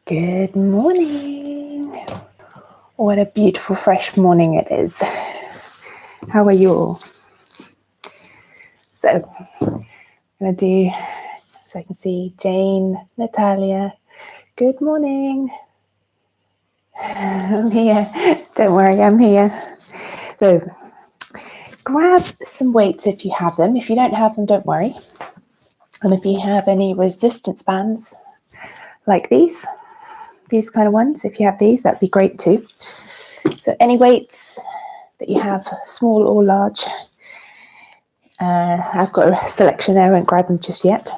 Good morning. What a beautiful fresh morning it is. How are you all? So I'm going to do, so I can see Jane, Natalia. Good morning. I'm here. Don't worry, I'm here. So grab some weights if you have them. If you don't have them, don't worry. And if you have any resistance bands like these kind of ones, if you have these, that'd be great too. So any weights that you have, small or large, I've got a selection there, I won't grab them just yet.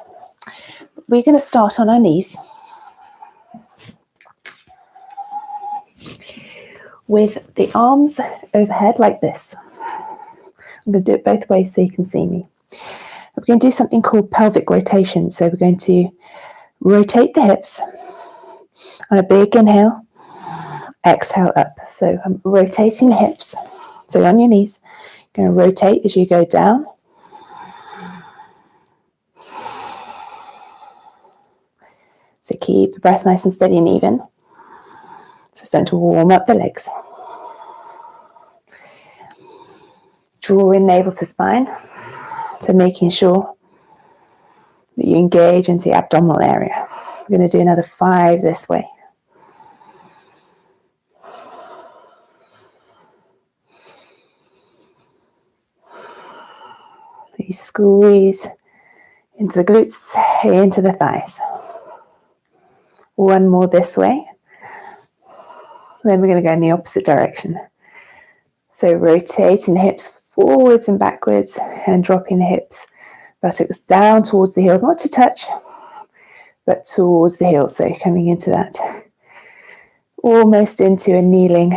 We're going to start on our knees with the arms overhead like this. I'm going to do it both ways so you can see me. We're going to do something called pelvic rotation. So we're going to rotate the hips on a big inhale, exhale up. So I'm rotating the hips. So on your knees, you're going to rotate as you go down. So keep the breath nice and steady and even. So starting to warm up the legs. Draw in navel to spine. So making sure that you engage into the abdominal area. We're going to do another 5 this way. You squeeze into the glutes, into the thighs. 1 more this way. Then we're going to go in the opposite direction. So rotating the hips forwards and backwards and dropping the hips, buttocks down towards the heels, not to touch, but towards the heels. So coming into that, almost into a kneeling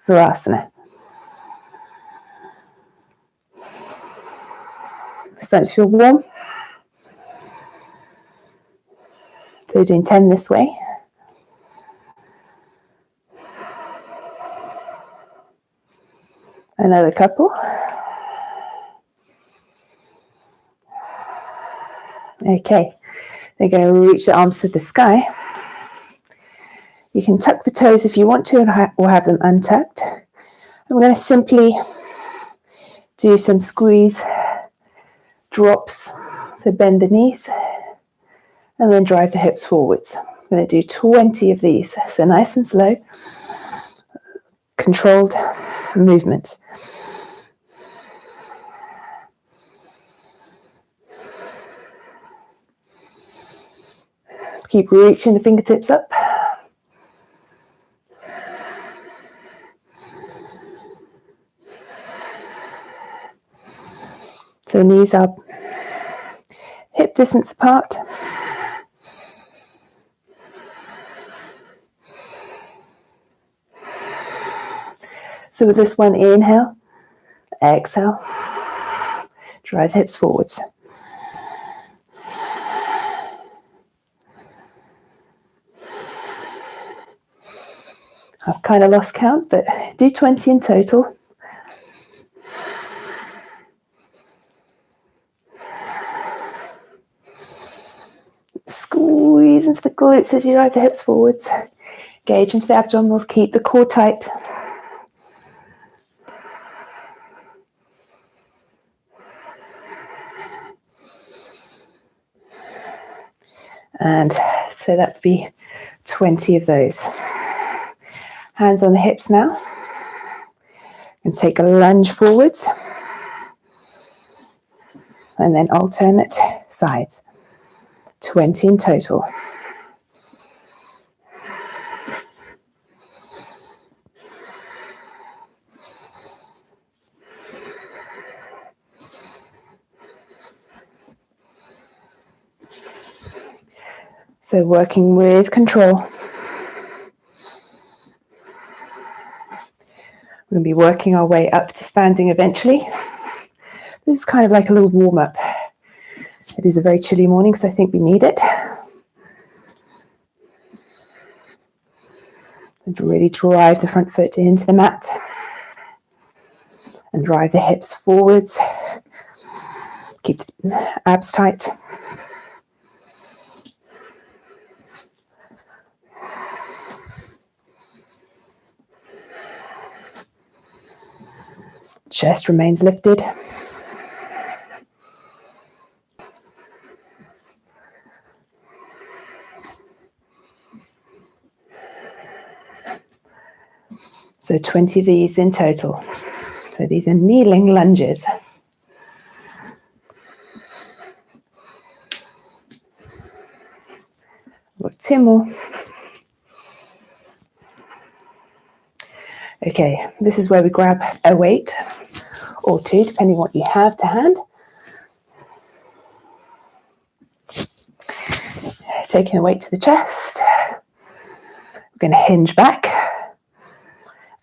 Virasana. Starting to feel warm. So we're doing 10 this way. Another couple. Okay, they're going to reach the arms to the sky. You can tuck the toes if you want to, or have them untucked. And we're going to simply do some squeeze drops. So bend the knees and then drive the hips forwards. I'm going to do 20 of these. So nice and slow, controlled movements. Keep reaching the fingertips up. So knees are hip distance apart. So with this one, inhale, exhale, drive hips forwards. I've kind of lost count, but do 20 in total. Squeeze into the glutes as you drive the hips forwards. Engage into the abdominals, keep the core tight. And so that'd be 20 of those. Hands on the hips now. And take a lunge forwards. And then alternate sides. 20 in total. So working with control. We're going to be working our way up to standing eventually. This is kind of like a little warm-up. It is a very chilly morning, so I think we need it. And really drive the front foot into the mat. And drive the hips forwards. Keep the abs tight. Chest remains lifted. So 20 of these in total. So these are kneeling lunges. Got 2 more. Okay, this is where we grab a weight or 2, depending what you have to hand. Taking a weight to the chest. We're going to hinge back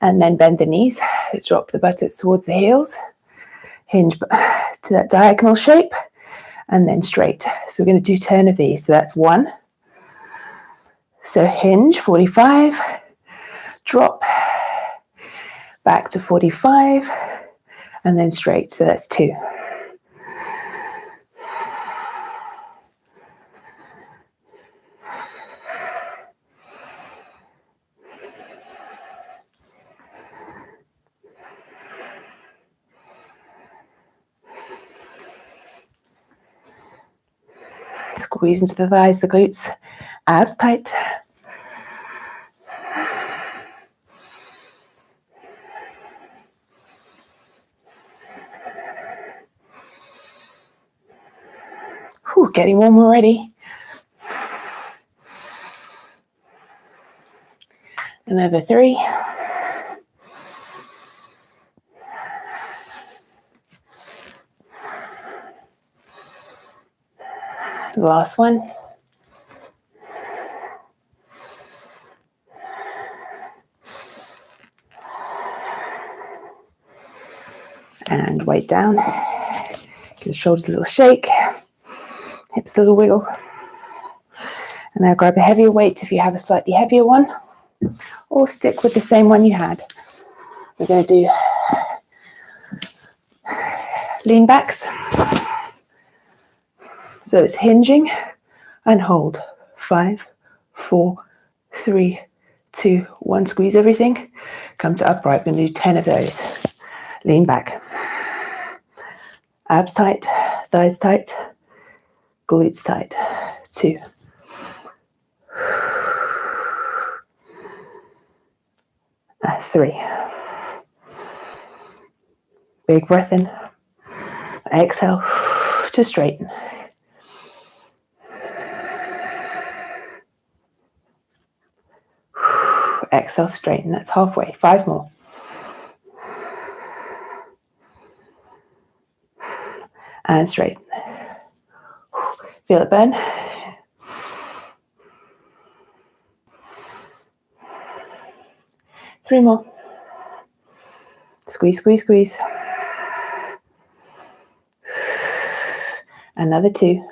and then bend the knees. Drop the buttocks towards the heels. Hinge to that diagonal shape and then straight. So we're going to do 10 of these. So that's 1. So hinge, 45. Drop back to 45 and then straight. So that's 2. Squeeze into the thighs, the glutes, abs tight. Whew, getting warm already. Another 3. Last one. And weight down. Give the shoulders a little shake. Hips a little wiggle. And now grab a heavier weight if you have a slightly heavier one, or stick with the same one you had. We're going to do lean backs. So it's hinging and hold. 5, 4, 3, 2, 1. Squeeze everything. Come to upright. We're going to do 10 of those. Lean back. Abs tight, thighs tight, glutes tight. 2. 3. Big breath in. Exhale to straighten. Exhale, straighten. That's halfway. 5 more. And straighten. Feel it burn. Three more. Squeeze, squeeze, squeeze. Another 2.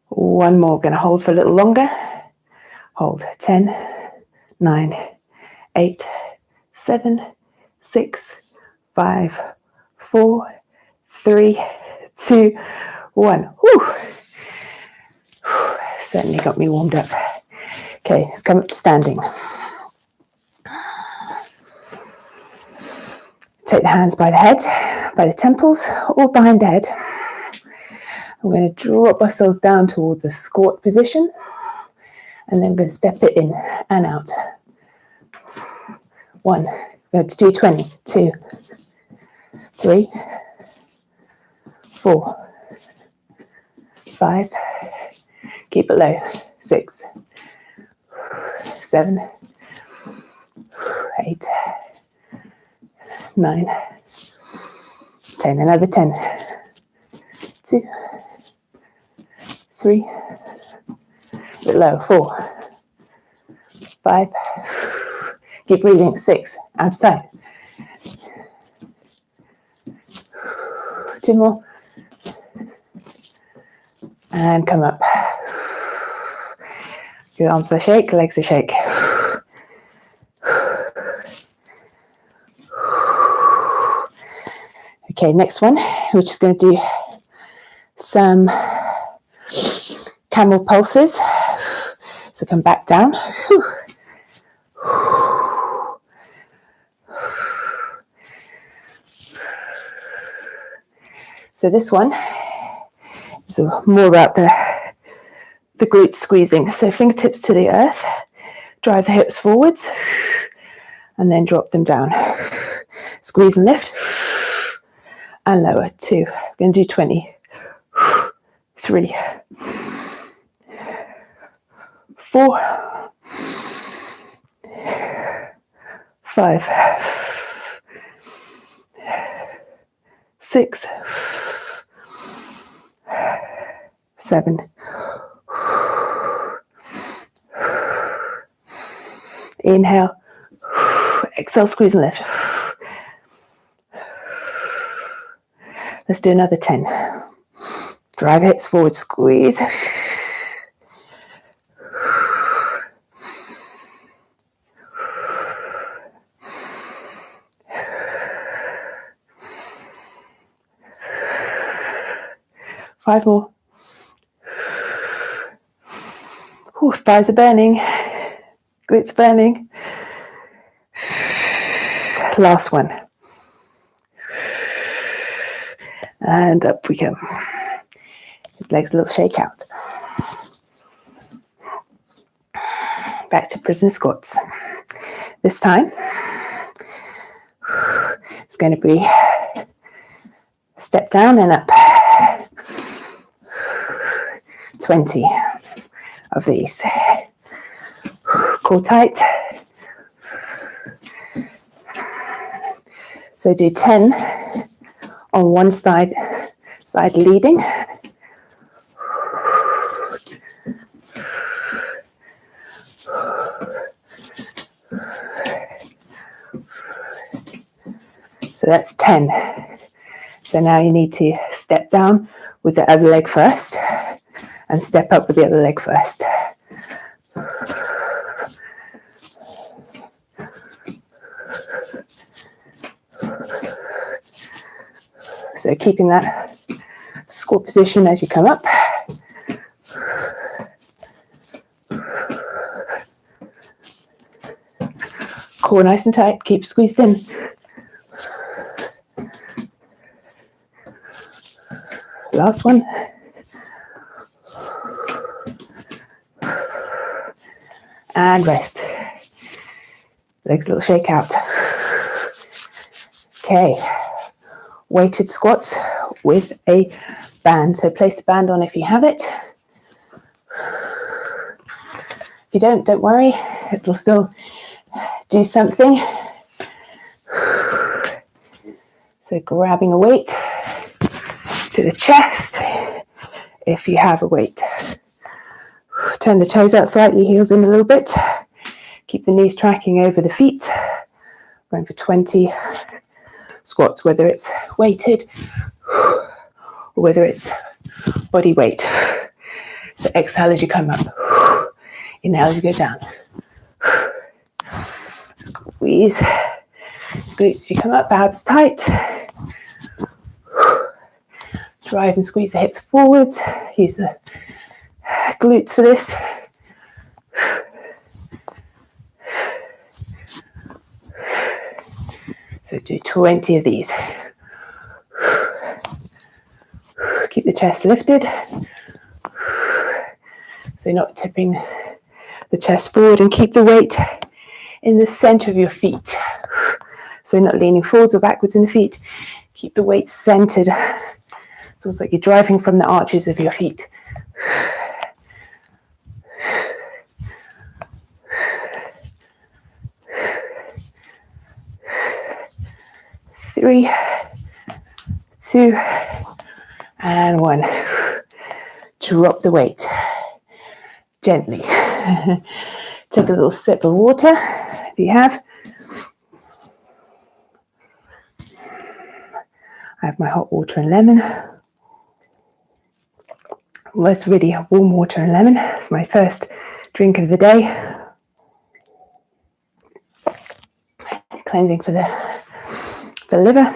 1 more. Going to hold for a little longer. Hold. 10, 9, 8, 7, 6, 5, 4, 3, 2, 1. Whew. Certainly got me warmed up. Okay, come up to standing. Take the hands by the head, by the temples, or behind the head. We're going to drop ourselves down towards a squat position, and then we're going to step it in and out. 1. We're going to do 20. 2, 3, 4, 5. Keep it low. 6, 7, 8, 9, 10. Another 10. 2, 3. A bit low. 4, 5. Keep breathing. 6. Abs tight. 2 more. And come up. Your arms are shake, legs are shake. Okay, next one, we're just going to do some Camel Pulses. So come back down. So this one is more about the glutes squeezing. So fingertips to the earth, drive the hips forwards, and then drop them down. Squeeze and lift, and lower. 2. We're going to do 20. 3, 4, 5, 6, 7. Inhale. Exhale, squeeze and lift. Let's do another 10. Drive hips forward, squeeze. 5 more. Ooh, thighs are burning. Glutes burning. Last one. And up we come. Legs a little shake out. Back to prisoner squats. This time, it's going to be step down and up. 20 of these. Core tight. So do 10 on one side leading. So that's 10. So now you need to step down with the other leg first and step up with the other leg first. So keeping that squat position as you come up. Core nice and tight, keep squeezed in. Last one. And rest. Legs a little shake out. Okay. Weighted squats with a band. So place the band on if you have it. If you don't worry. It'll still do something. So grabbing a weight to the chest if you have a weight. Turn the toes out slightly, heels in a little bit. Keep the knees tracking over the feet. Going for 20 squats, whether it's weighted or whether it's body weight. So exhale as you come up. Inhale as you go down. Squeeze. Glutes as you come up, abs tight. Drive and squeeze the hips forwards. Use the glutes for this. So do 20 of these. Keep the chest lifted. So you're not tipping the chest forward, and keep the weight in the center of your feet. So you're not leaning forwards or backwards in the feet. Keep the weight centered. It's almost like you're driving from the arches of your feet. 3, 2, and 1. Drop the weight gently. Take a little sip of water if you have. I have my hot water and lemon. Well, it's really warm water and lemon. It's my first drink of the day. Cleansing for the liver.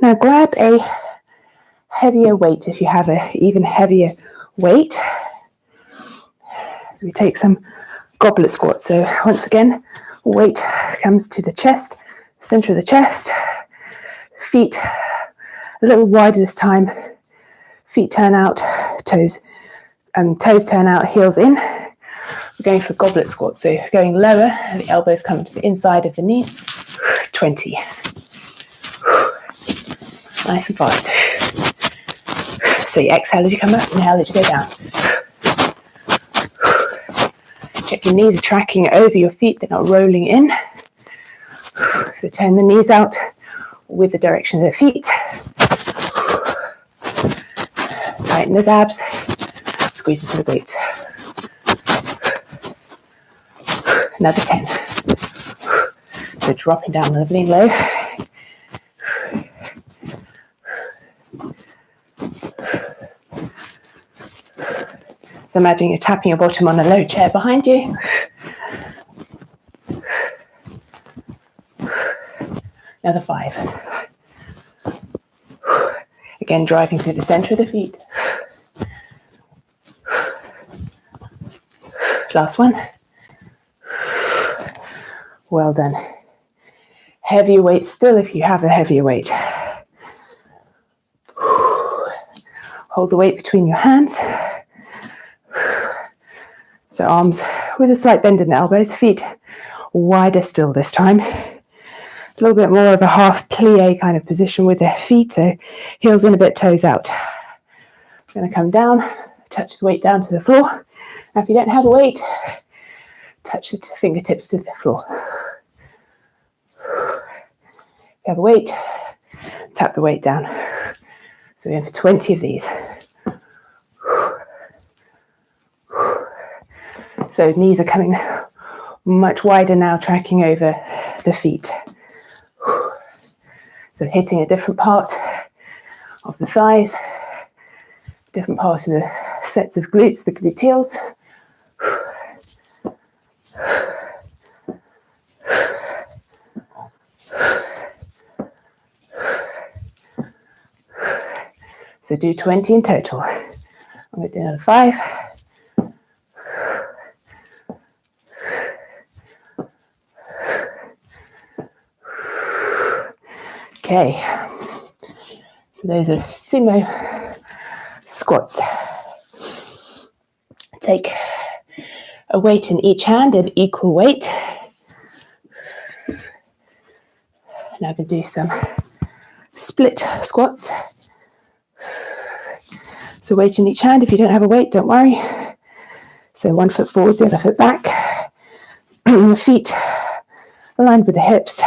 Now grab a heavier weight if you have an even heavier weight. So we take some goblet squats. So once again, weight comes to the chest, center of the chest, feet a little wider this time. Feet turn out, toes turn out, heels in. We're going for Goblet Squat, so going lower and the elbows come to the inside of the knee. 20. Nice and fast. So you exhale as you come up, inhale as you go down. Check your knees are tracking over your feet, they're not rolling in. So turn the knees out with the direction of the feet. Tighten those abs, squeeze into the glutes. Another 10. So dropping down, leveling low. So imagine you're tapping your bottom on a low chair behind you. Another 5. Again, driving through the center of the feet. Last one. Well done. Heavier weight still if you have a heavier weight. Hold the weight between your hands. So arms with a slight bend in the elbows, feet wider still this time. A little bit more of a half plie kind of position with the feet, so heels in a bit, toes out. I'm going to come down, touch the weight down to the floor. Now if you don't have a weight, touch the fingertips to the floor. If you have a weight, tap the weight down. So we're going for 20 of these. So knees are coming much wider now, tracking over the feet. So hitting a different part of the thighs, different parts of the sets of glutes, the gluteals. So do 20 in total. I'm going to do another 5. Okay, so those are sumo squats. Take a weight in each hand, an equal weight. Now I'm going to do some split squats. So weight in each hand. If you don't have a weight, don't worry. So one foot forwards, the other foot back. Feet aligned with the hips.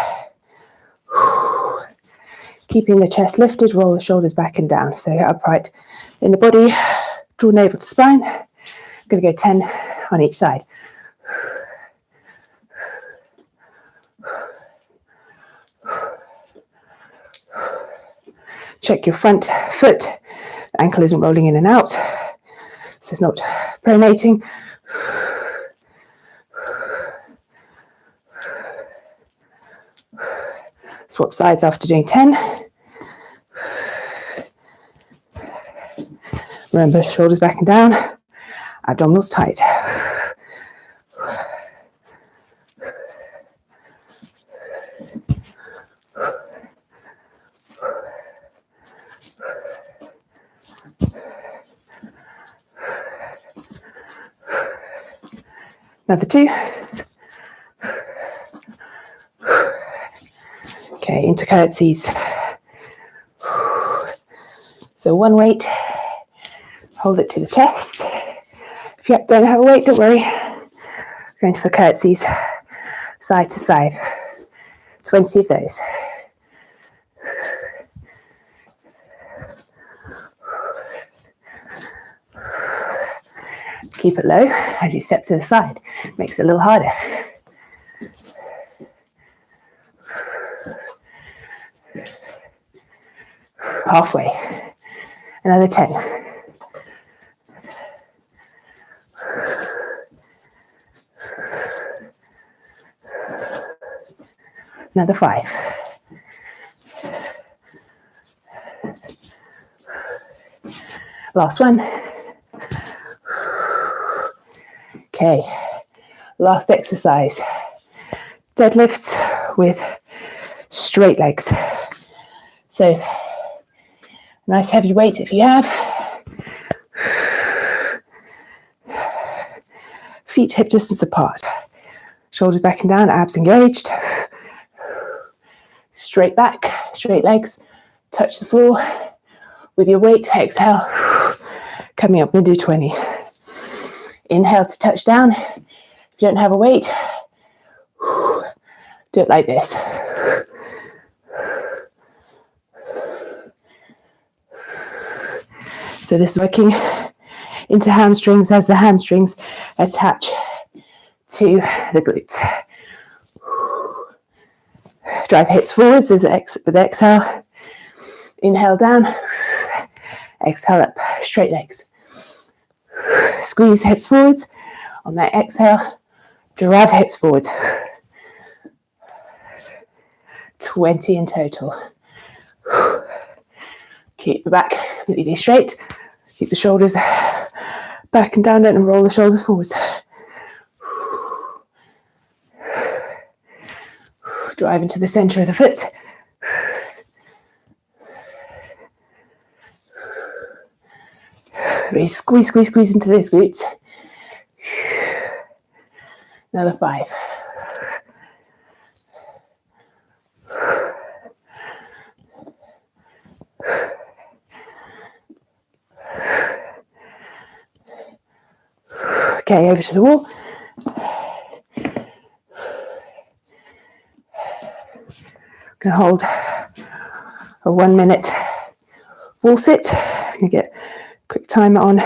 Keeping the chest lifted, roll the shoulders back and down. So upright in the body, draw navel to spine. I'm going to go 10 on each side. Check your front foot. The ankle isn't rolling in and out. So it's not pronating. Swap sides after doing 10. Remember, shoulders back and down, abdominals tight. Another 2. Okay, into curtsies. So one weight, hold it to the chest. If you don't have a weight, don't worry. Going for curtsies, side to side. 20 of those. Keep it low as you step to the side. Makes it a little harder. Halfway. Another 10. Another 5. Last one. Okay, last exercise. Deadlifts with straight legs. So Nice heavy weight if you have. Feet hip distance apart. Shoulders back and down, abs engaged. Straight back, straight legs. Touch the floor with your weight. Exhale. Coming up, we're going to do 20. Inhale to touch down. If you don't have a weight, do it like this. So this is working into hamstrings as the hamstrings attach to the glutes. Drive hips forwards with exhale. Inhale down. Exhale up. Straight legs. Squeeze hips forwards. On that exhale, drive hips forward. 20 in total. Keep the back completely straight. Keep the shoulders back and down, and roll the shoulders forwards. Drive into the center of the foot. Really squeeze, squeeze, squeeze into those glutes. Another 5. Okay, over to the wall. Gonna hold a 1 minute wall sit. Gonna get a quick timer on.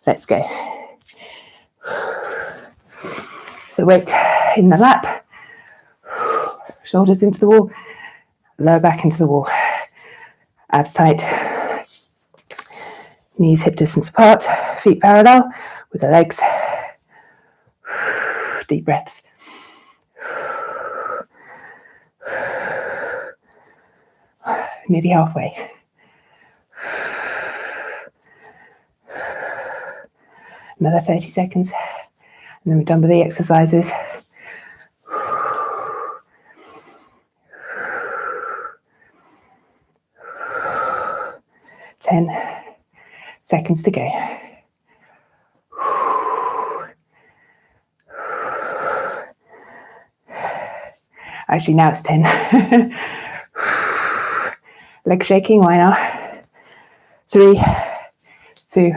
Let's go. So weight in the lap, shoulders into the wall, lower back into the wall, abs tight, knees hip distance apart, feet parallel with the legs. Deep breaths. Nearly halfway. Another 30 seconds. And then we're done with the exercises. 10 seconds to go. Actually, now it's 10. Leg shaking, why not? 3, 2,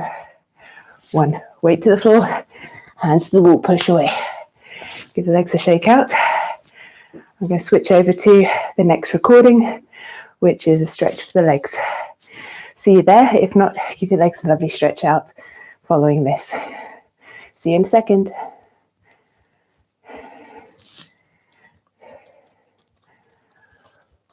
1. Weight to the floor. Hands to the wall, push away. Give the legs a shake out. I'm going to switch over to the next recording, which is a stretch for the legs. See you there. If not, give your legs a lovely stretch out following this. See you in a second.